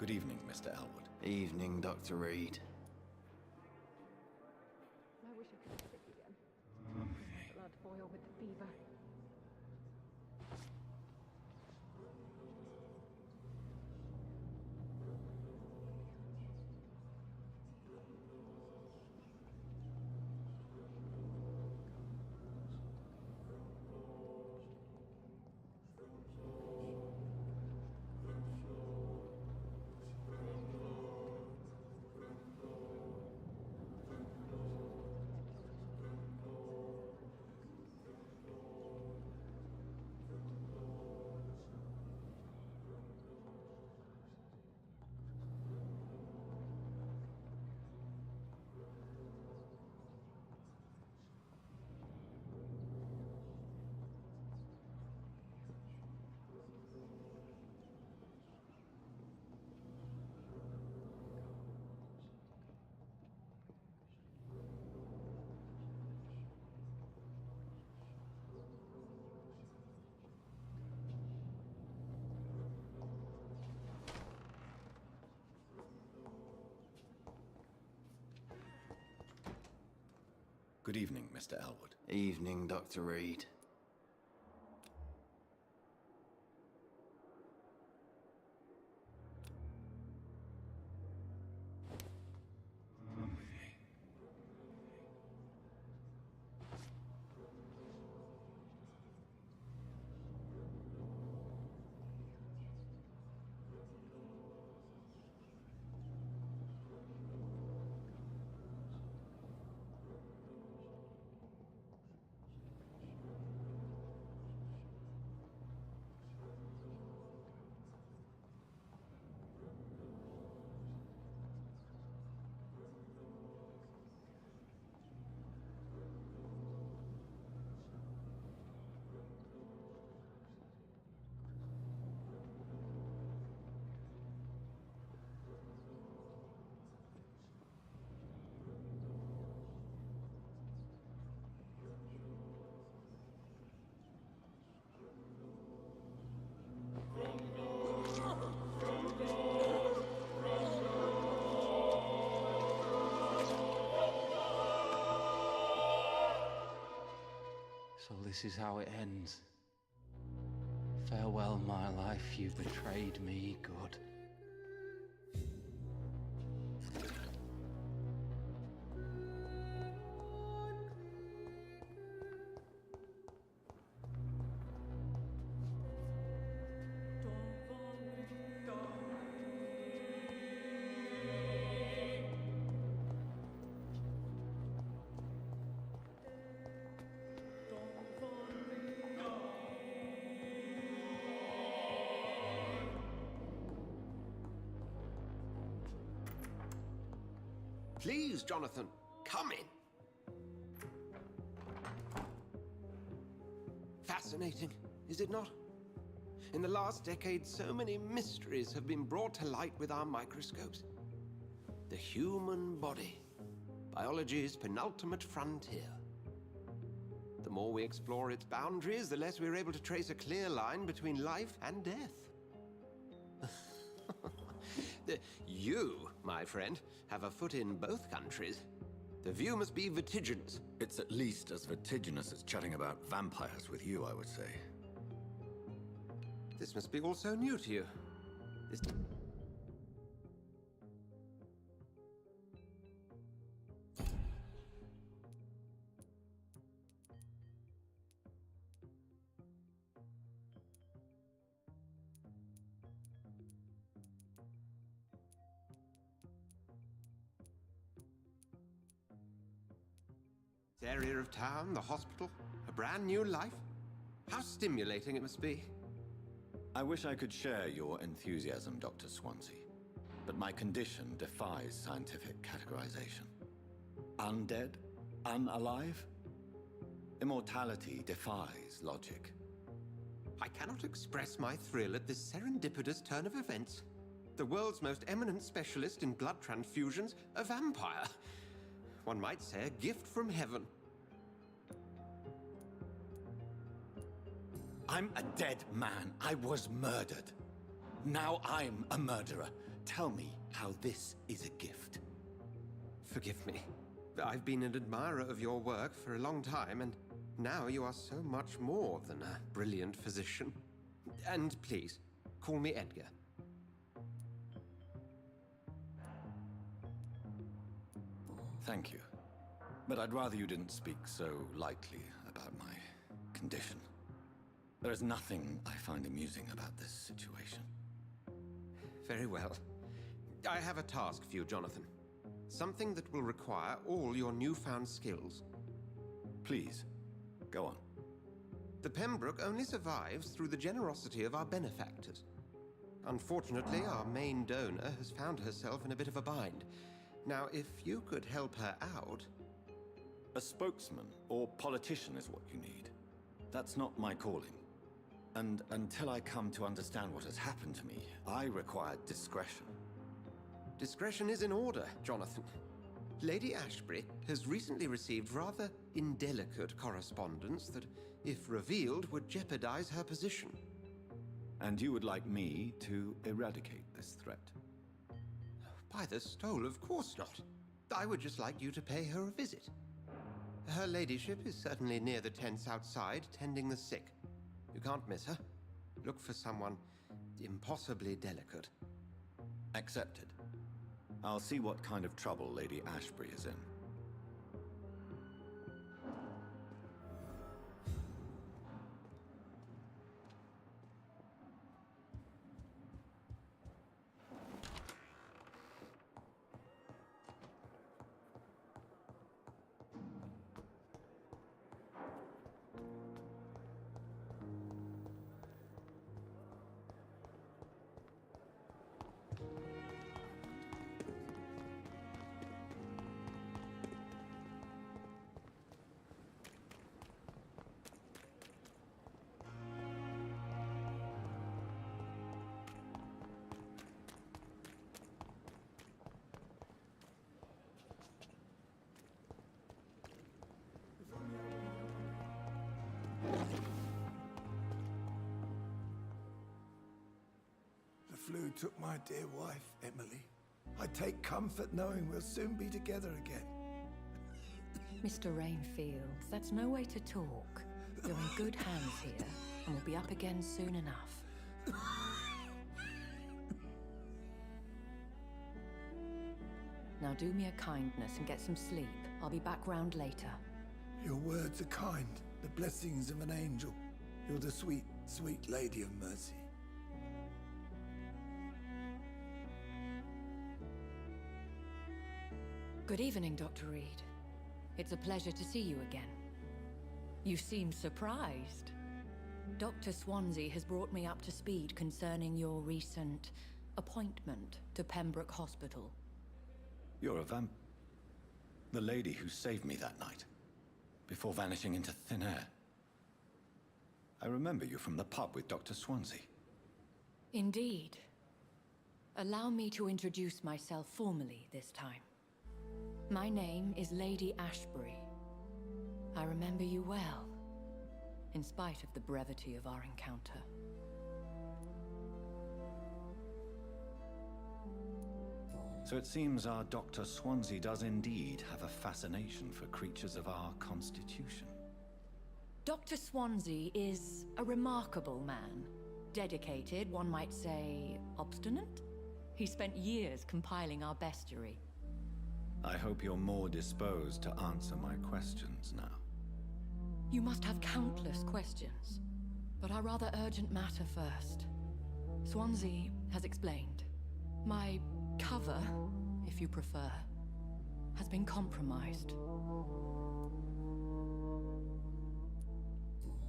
Good evening, Mr. Elwood. Evening, Dr. Reed. I wish I could sick again. Blood boil with the fever. Good evening, Mr. Elwood. Evening, Dr. Reed. So this is how it ends. Farewell, my life, you betrayed me, good. Please, Jonathan, come in. Fascinating, is it not? In the last decade, so many mysteries have been brought to light with our microscopes. The human body, biology's penultimate frontier. The more we explore its boundaries, the less we're able to trace a clear line between life and death. You, my friend, have a foot in both countries. The view must be vertiginous. It's at least as vertiginous as chatting about vampires with you, I would say. This must be all so new to you. This... area of town, the hospital, a brand new life. How stimulating it must be. I wish I could share your enthusiasm, Dr. Swansea, but my condition defies scientific categorization. Undead? Unalive? Immortality defies logic. I cannot express my thrill at this serendipitous turn of events. The world's most eminent specialist in blood transfusions, a vampire. One might say a gift from heaven. I'm a dead man. I was murdered. Now I'm a murderer. tell me how this is a gift. Forgive me. I've been an admirer of your work for a long time, and now you are so much more than a brilliant physician. And please, call me Edgar. Thank you. But I'd rather you didn't speak so lightly about my condition. There is nothing I find amusing about this situation. Very well. I have a task for you, Jonathan. Something that will require all your newfound skills. Please, go on. The Pembroke only survives through the generosity of our benefactors. Unfortunately, our main donor has found herself in a bit of a bind. Now, if you could help her out... A spokesman or politician is what you need. That's not my calling. And until I come to understand what has happened to me, I require discretion. Discretion is in order, Jonathan. Lady Ashbury has recently received rather indelicate correspondence that, if revealed, would jeopardize her position. And you would like me to eradicate this threat? By the stole, of course not. I would just like you to pay her a visit. Her ladyship is certainly near the tents outside, tending the sick. You can't miss her. Look for someone impossibly delicate. Accepted. I'll see what kind of trouble Lady Ashbury is in. The flu took my dear wife, Emily. I take comfort knowing we'll soon be together again. Mr. Rainfield, that's no way to talk. You're in good hands here, and we'll be up again soon enough. Now do me a kindness and get some sleep. I'll be back round later. Your words are kind, the blessings of an angel. You're the sweet, sweet Lady of Mercy. Good evening, Dr. Reed. It's a pleasure to see you again. You seem surprised. Dr. Swansea has brought me up to speed concerning your recent appointment to Pembroke Hospital. You're a the lady who saved me that night, before vanishing into thin air. I remember you from the pub with Dr. Swansea. Indeed. Allow me to introduce myself formally this time. My name is Lady Ashbury. I remember you well, in spite of the brevity of our encounter. So it seems our Dr. Swansea does indeed have a fascination for creatures of our constitution. Dr. Swansea is a remarkable man. Dedicated, one might say, obstinate? He spent years compiling our bestiary. I hope you're more disposed to answer my questions now. You must have countless questions, but our rather urgent matter first. Swansea has explained. My cover, if you prefer, has been compromised.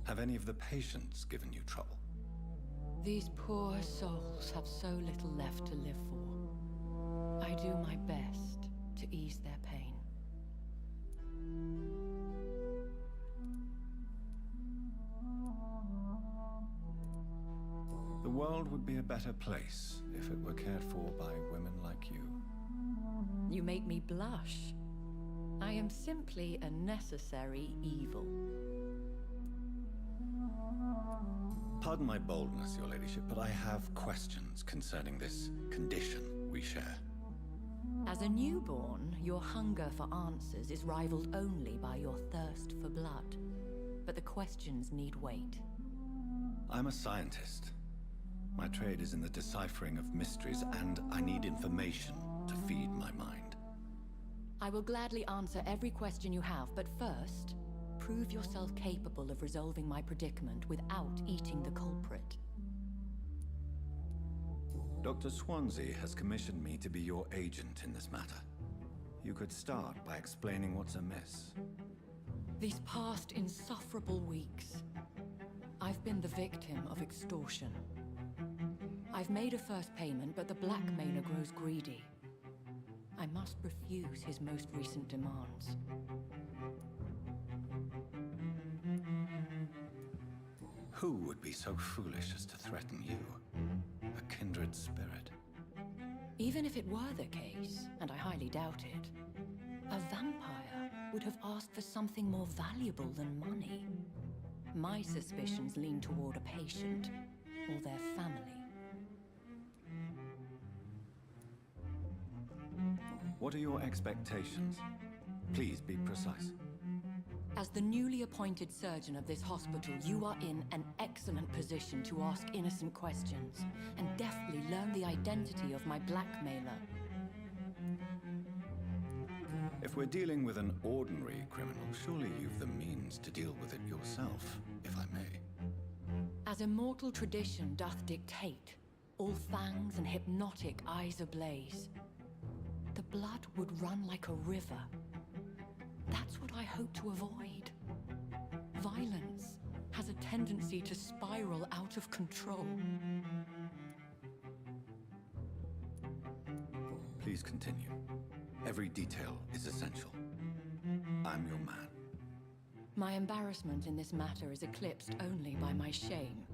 Have any of the patients given you trouble? These poor souls have so little left to live for. I do my best to ease their pain. The world would be a better place if it were cared for by women like you. You make me blush. I am simply a necessary evil. Pardon my boldness, your ladyship, but I have questions concerning this condition we share. As a newborn, your hunger for answers is rivaled only by your thirst for blood. But the questions need wait. I'm a scientist. My trade is in the deciphering of mysteries, and I need information to feed my mind. I will gladly answer every question you have, but first, prove yourself capable of resolving my predicament without eating the culprit. Dr. Swansea has commissioned me to be your agent in this matter. You could start by explaining what's amiss. These past insufferable weeks, I've been the victim of extortion. I've made a first payment, but the blackmailer grows greedy. I must refuse his most recent demands. Who would be so foolish as to threaten you? A kindred spirit. Even if it were the case, and I highly doubt it, a vampire would have asked for something more valuable than money. My suspicions lean toward a patient or their family. What are your expectations? Please be precise. As the newly appointed surgeon of this hospital, you are in an excellent position to ask innocent questions and deftly learn the identity of my blackmailer. If we're dealing with an ordinary criminal, surely you've the means to deal with it yourself, if I may. As immortal tradition doth dictate, all fangs and hypnotic eyes ablaze, the blood would run like a river. That's what I hope to avoid. Violence has a tendency to spiral out of control. Please continue. Every detail is essential. I'm your man. My embarrassment in this matter is eclipsed only by my shame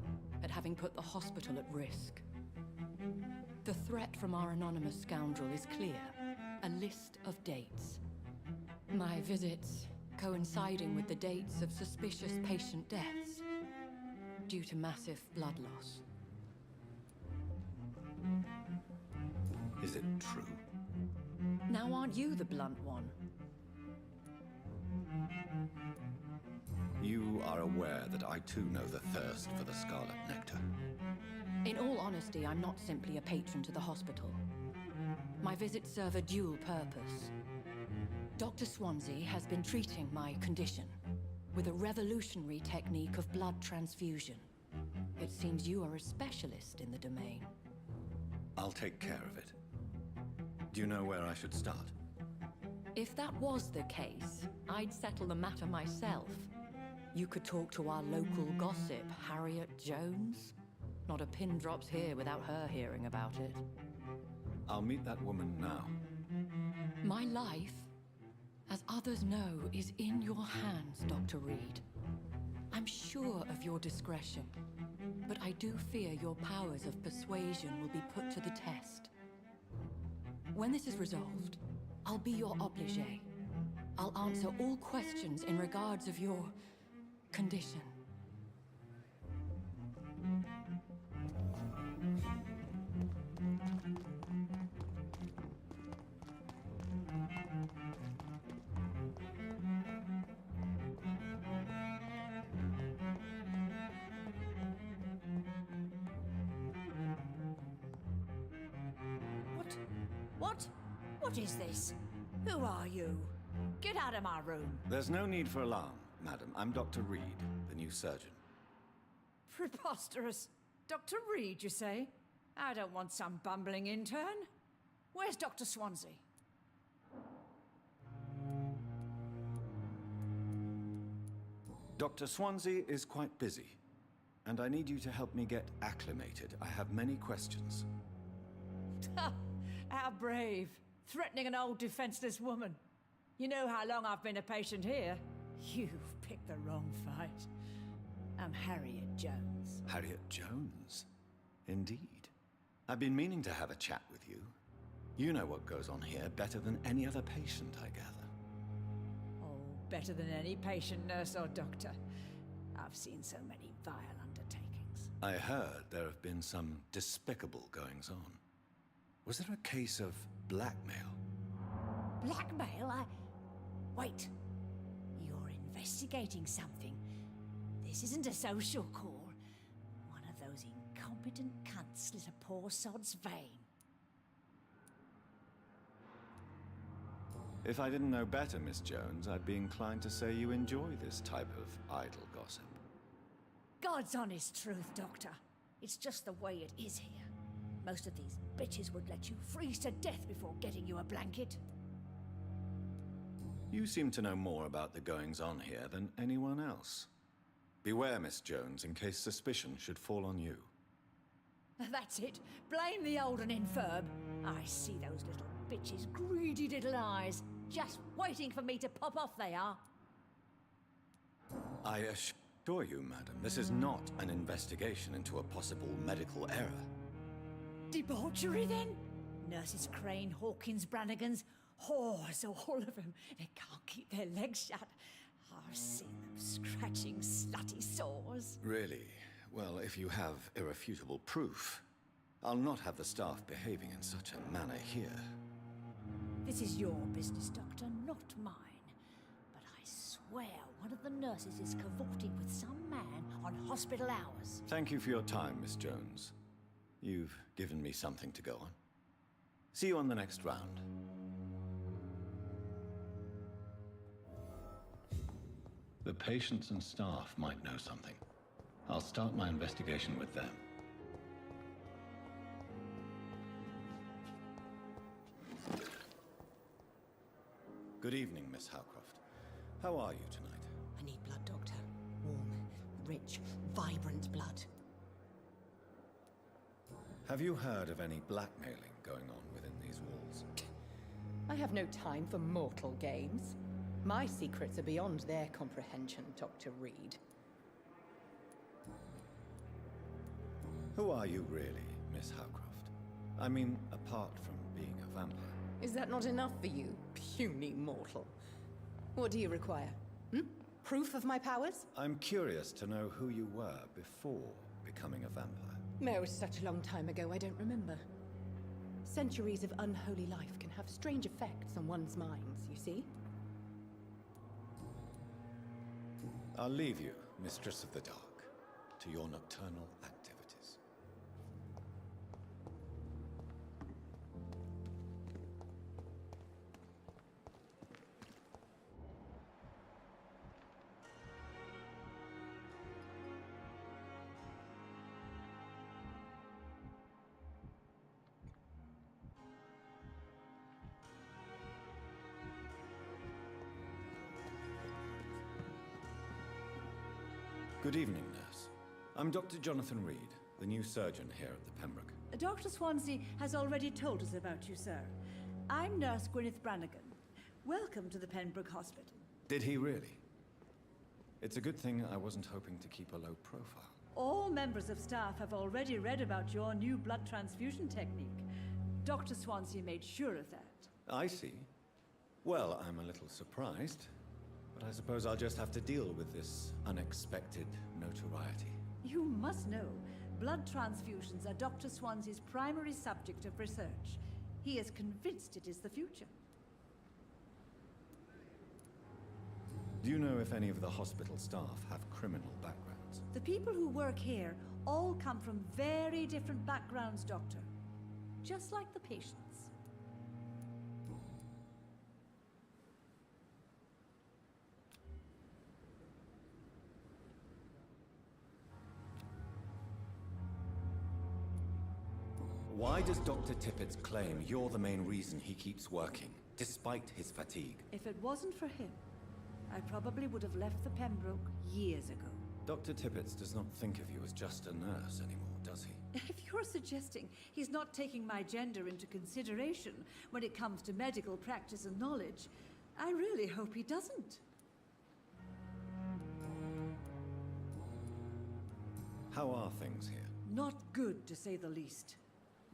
at having put the hospital at risk. The threat from our anonymous scoundrel is clear. A list of dates. My visits coinciding with the dates of suspicious patient deaths due to massive blood loss. Is it true? Now aren't you the blunt one? You are aware that I too know the thirst for the scarlet nectar. In all honesty, I'm not simply a patron to the hospital. My visits serve a dual purpose. Dr. Swansea has been treating my condition with a revolutionary technique of blood transfusion. It seems you are a specialist in the domain. I'll take care of it. Do you know where I should start? If that was the case, I'd settle the matter myself. You could talk to our local gossip, Harriet Jones. Not a pin drops here without her hearing about it. I'll meet that woman now. My life, as others know, is in your hands, Dr. Reed. I'm sure of your discretion, but I do fear your powers of persuasion will be put to the test. When this is resolved, I'll be your obligé. I'll answer all questions in regards of your condition. What is this? Who are you? Get out of my room. There's no need for alarm, madam. I'm Dr. Reed, the new surgeon. Preposterous. Dr. Reed, you say? I don't want some bumbling intern. Where's Dr. Swansea? Dr. Swansea is quite busy, and I need you to help me get acclimated. I have many questions. How brave. Threatening an old defenseless woman. You know how long I've been a patient here? You've picked the wrong fight. I'm Harriet Jones. Harriet Jones? Indeed. I've been meaning to have a chat with you. You know what goes on here better than any other patient, I gather. Oh, better than any patient, nurse, or doctor. I've seen so many vile undertakings. I heard there have been some despicable goings-on. Was there a case of blackmail? Blackmail? Wait. You're investigating something. This isn't a social call. One of those incompetent cunts slit a poor sod's vein. If I didn't know better, Miss Jones, I'd be inclined to say you enjoy this type of idle gossip. God's honest truth, Doctor. It's just the way it is here. Most of these bitches would let you freeze to death before getting you a blanket. You seem to know more about the goings-on here than anyone else. Beware, Miss Jones, in case suspicion should fall on you. That's it. Blame the old and infirm. I see those little bitches' greedy little eyes. Just waiting for me to pop off they are. I assure you, madam, this is not an investigation into a possible medical error. Debauchery, then? Nurses Crane, Hawkins, Brannigans, whores, all of them. They can't keep their legs shut. I've seen them scratching slutty sores. Really? Well, if you have irrefutable proof, I'll not have the staff behaving in such a manner here. This is your business, Doctor, not mine. But I swear one of the nurses is cavorting with some man on hospital hours. Thank you for your time, Miss Jones. You've given me something to go on. See you on the next round. The patients and staff might know something. I'll start my investigation with them. Good evening, Miss Howcroft. How are you tonight? I need blood, Doctor. Warm, rich, vibrant blood. Have you heard of any blackmailing going on within these walls? I have no time for mortal games. My secrets are beyond their comprehension, Dr. Reed. Who are you really, Miss Howcroft? I mean, apart from being a vampire. Is that not enough for you, puny mortal? What do you require? Proof of my powers? I'm curious to know who you were before becoming a vampire. No, it was such a long time ago, I don't remember. Centuries of unholy life can have strange effects on one's minds, you see? I'll leave you, Mistress of the Dark, to your nocturnal activities. Good evening, nurse. I'm Dr. Jonathan Reed, the new surgeon here at the Pembroke. Dr. Swansea has already told us about you, sir. I'm Nurse Gwyneth Brannigan. Welcome to the Pembroke Hospital. Did he really? It's a good thing I wasn't hoping to keep a low profile. All members of staff have already read about your new blood transfusion technique. Dr. Swansea made sure of that. I see. Well, I'm a little surprised, but I suppose I'll just have to deal with this unexpected notoriety. You must know, blood transfusions are Dr. Swansea's primary subject of research. He is convinced it is the future. Do you know if any of the hospital staff have criminal backgrounds? The people who work here all come from very different backgrounds, Doctor. Just like the patients. Why does Dr. Tippett claim you're the main reason he keeps working, despite his fatigue? If it wasn't for him, I probably would have left the Pembroke years ago. Dr. Tippett does not think of you as just a nurse anymore, does he? If you're suggesting he's not taking my gender into consideration when it comes to medical practice and knowledge, I really hope he doesn't. How are things here? Not good, to say the least.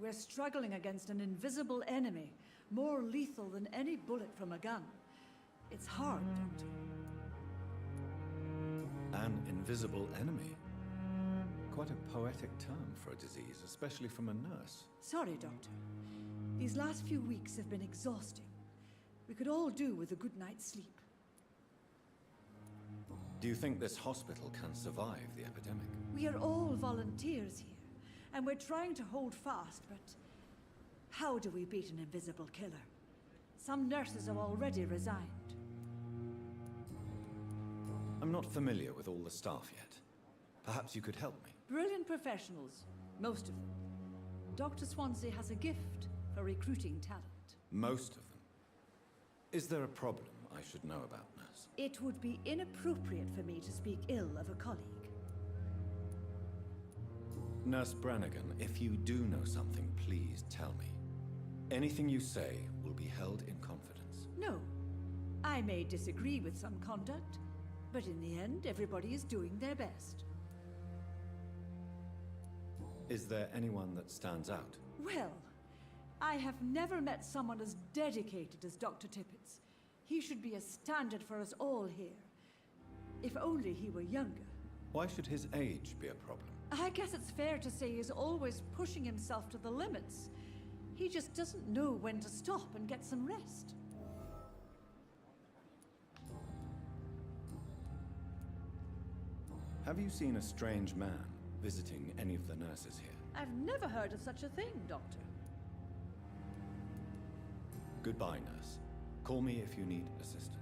We're struggling against an invisible enemy, more lethal than any bullet from a gun. It's hard, Doctor. An invisible enemy? Quite a poetic term for a disease, especially from a nurse. Sorry, Doctor. These last few weeks have been exhausting. We could all do with a good night's sleep. Do you think this hospital can survive the epidemic? We are all volunteers here, and we're trying to hold fast, but how do we beat an invisible killer? Some nurses have already resigned. I'm not familiar with all the staff yet. Perhaps you could help me. Brilliant professionals, most of them. Dr. Swansea has a gift for recruiting talent. Most of them. Is there a problem I should know about, nurse? It would be inappropriate for me to speak ill of a colleague. Nurse Brannigan, if you do know something, please tell me. Anything you say will be held in confidence. No. I may disagree with some conduct, but in the end, everybody is doing their best. Is there anyone that stands out? Well, I have never met someone as dedicated as Dr. Tippett. He should be a standard for us all here. If only he were younger. Why should his age be a problem? I guess it's fair to say he's always pushing himself to the limits. He just doesn't know when to stop and get some rest. Have you seen a strange man visiting any of the nurses here? I've never heard of such a thing, Doctor. Goodbye, nurse. Call me if you need assistance.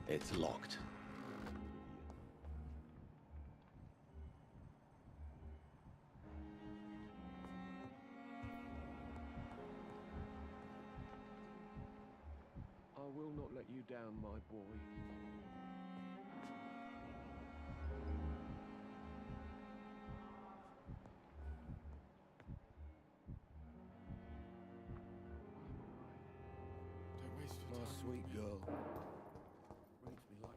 It's locked. I will not let you down, my boy. Don't waste your My time. sweet girl. Brings me like...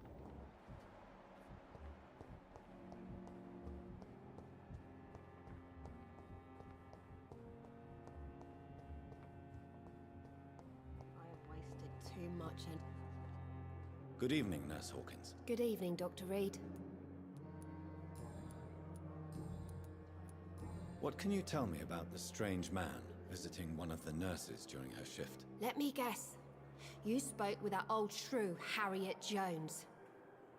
I have wasted too much and... Good evening, Nurse Hawkins. Good evening, Dr. Reed. What can you tell me about the strange man visiting one of the nurses during her shift? Let me guess. You spoke with that old shrew, Harriet Jones.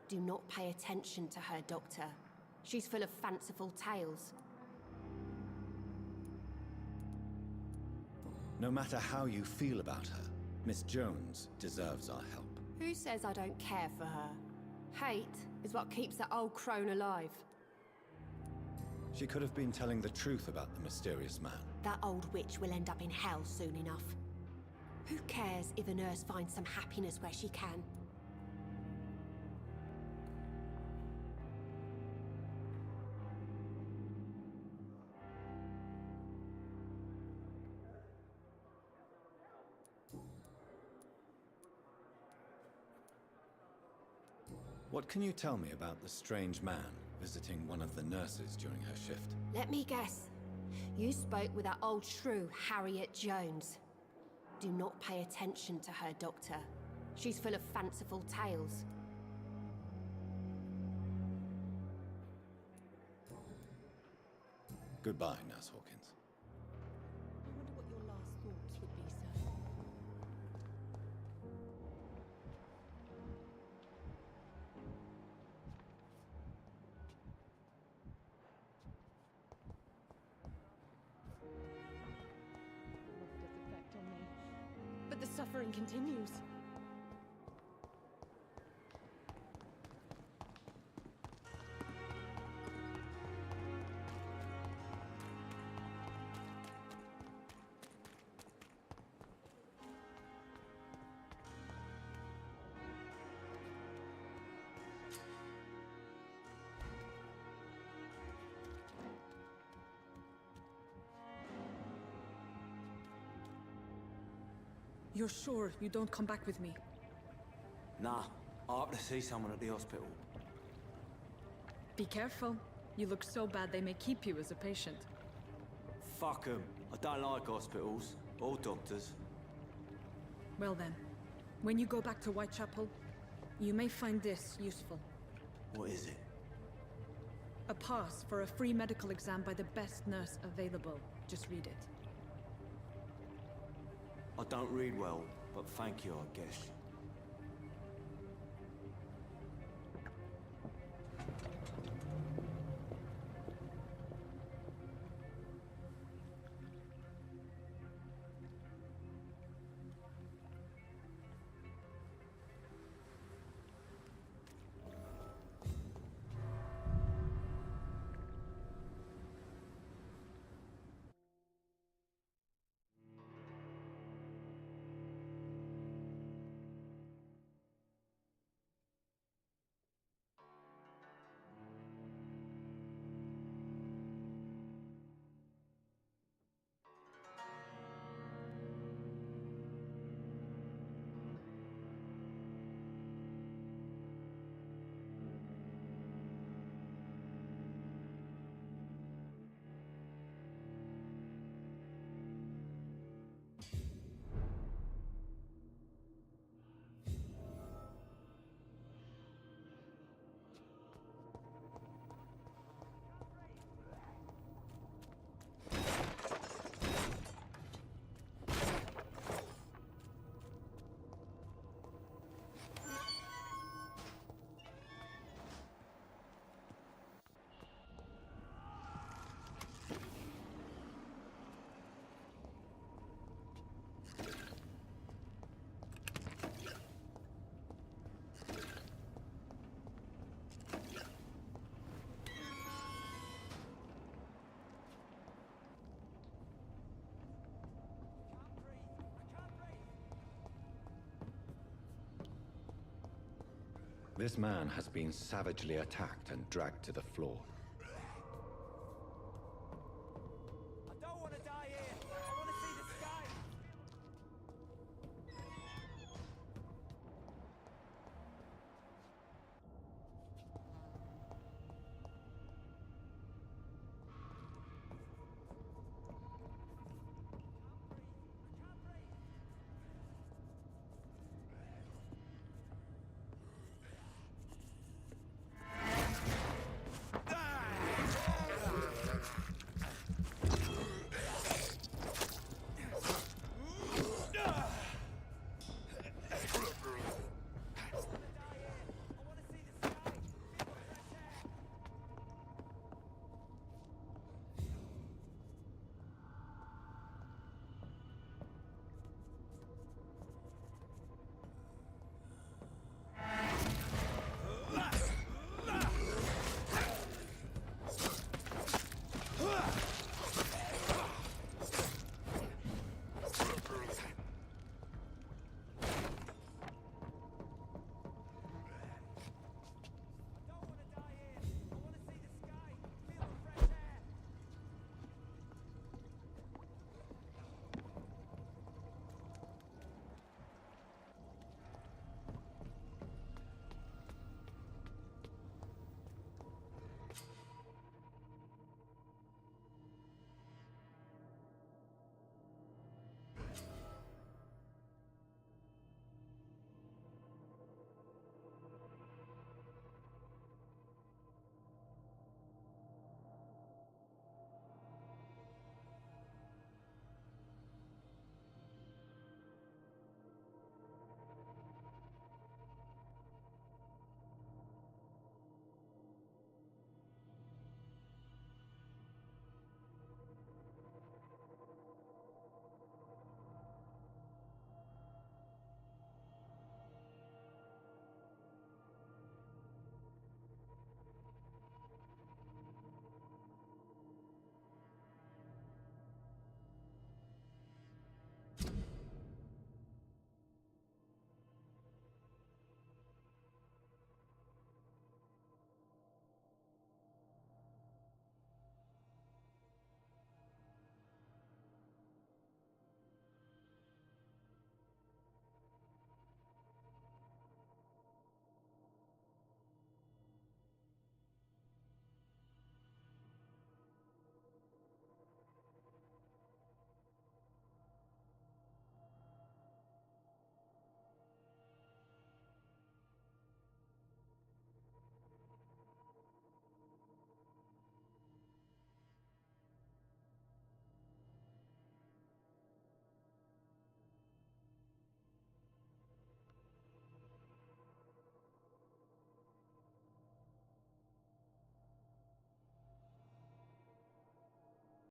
Do not pay attention to her, Doctor. She's full of fanciful tales. No matter how you feel about her, Miss Jones deserves our help. Who says I don't care for her? Hate is what keeps that old crone alive. She could have been telling the truth about the mysterious man. That old witch will end up in hell soon enough. Who cares if a nurse finds some happiness where she can? What can you tell me about the strange man visiting one of the nurses during her shift? Let me guess. You spoke with that old shrew, Harriet Jones. Do not pay attention to her, Doctor. She's full of fanciful tales. Goodbye, Nurse Hawkins. I wonder what your last thoughts would be, sir. Lost its effect on me. But the suffering continues. You're sure you don't come back with me? Nah, I have to see someone at the hospital. Be careful. You look so bad they may keep you as a patient. Fuck 'em. I don't like hospitals, or doctors. Well then, when you go back to Whitechapel, you may find this useful. What is it? A pass for a free medical exam by the best nurse available. Just read it. I don't read well, but thank you, I guess. This man has been savagely attacked and dragged to the floor.